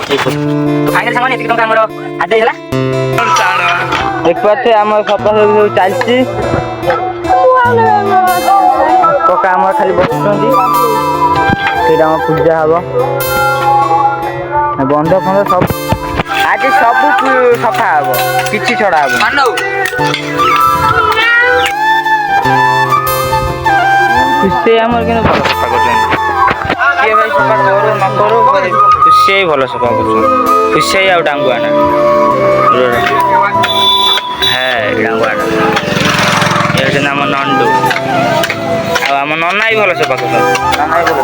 तो फाइनल सामान एतिक टंका हमर आज देला देख पाते हमर सफा सब चलची कका हमर खाली बसुंदी सेटा हम पूजा हबो बंध फंद सब आज सब सफा हबो किछि छडा हबो मानो से हमर केन भलो सफा करछन के भाई सफा करो न करो से भलो सफा करछन से आउ डांगुआ ना है डांगुआ ये जे नाम नंदू आ हम नन्ना ही भलो सफा करछन नन्ना ही भलो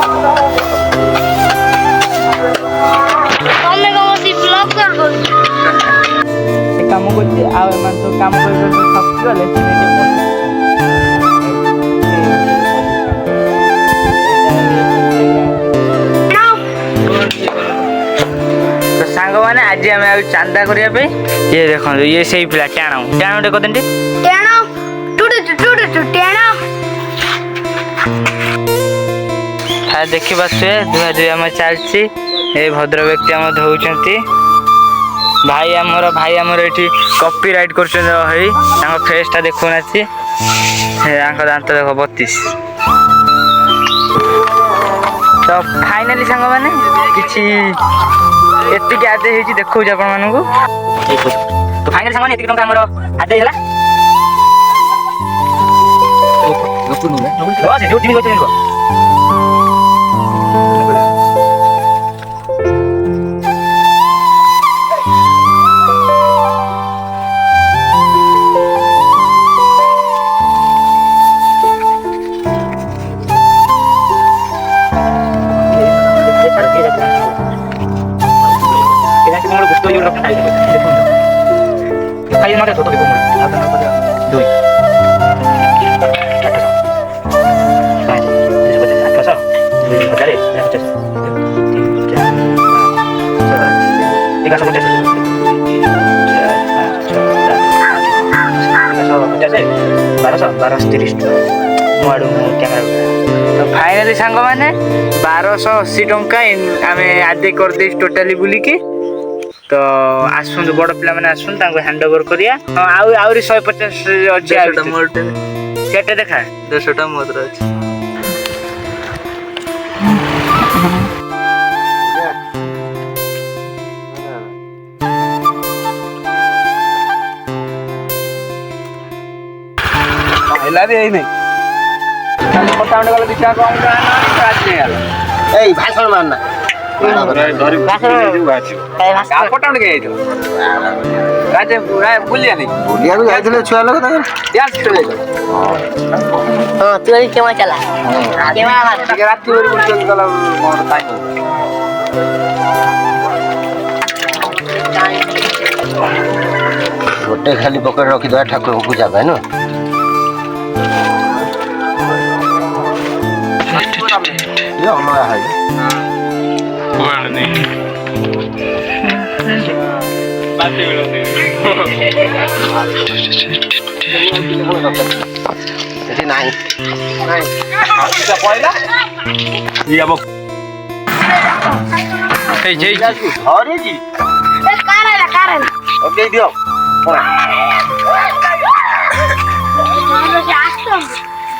तमे कमसी ब्लॉग कर दो काम करते आ मान तो काम कर सब चले तो सांग माने आज हम आ चांदा करिया पे ये देखो ये सही पिला टाणो टाणो डे कदन टेणो टुटु टेणो हा देखि बसवे दुआ दुआ हम चलची ए भद्र व्यक्ति हम धौचंती भाई हमर एठी कॉपीराइट करछन हई तांको फेस ता देखु नाची हे आंको दांत देखो 32 तो फाइनली संग माने किछि एति के आदे हेची देखौ जे अपन मानकू तो फाइनल संग माने एति टंका हमर आदे हला गपुनु ने हो से जो टीवी होते को Kayu mana tu tu ibu mula? Apa nama dia? Dui. Baik, ini sebut apa sah? Betul ni, betul. Tiga sama betul. बारह 30 मुआडू कैमरा तो फाइनली सांग माने 1280 टंका आमे आदे कर दे टोटली बुली की तो आसुन बड़ पिला माने आसुन तांको हैंड ओवर करिया आउ आउरी 150 अछि आ मोटे केटे देखा 150 टा मोदर अछि हेला रे नहीं खाली पटाउंड गले दिशा को हम आज नहीं आला ए भाषण मारना पटाउंड के आइतो राजे बुलिया नहीं बुलिया भी आइले छुआ लोग या चले हां तू ही केमा चला केमा रात के बुल चला मोर टाइम गोटे खाली पकड़ रखी दो ठाकुर को पूजा है ना ये हमारा है वाला नहीं बातें मिलती ऐसे नहीं अच्छा पहला ये अब ए जय जी अरे जी ए कार ओके दियो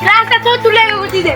रास्ता तो तू लेके दे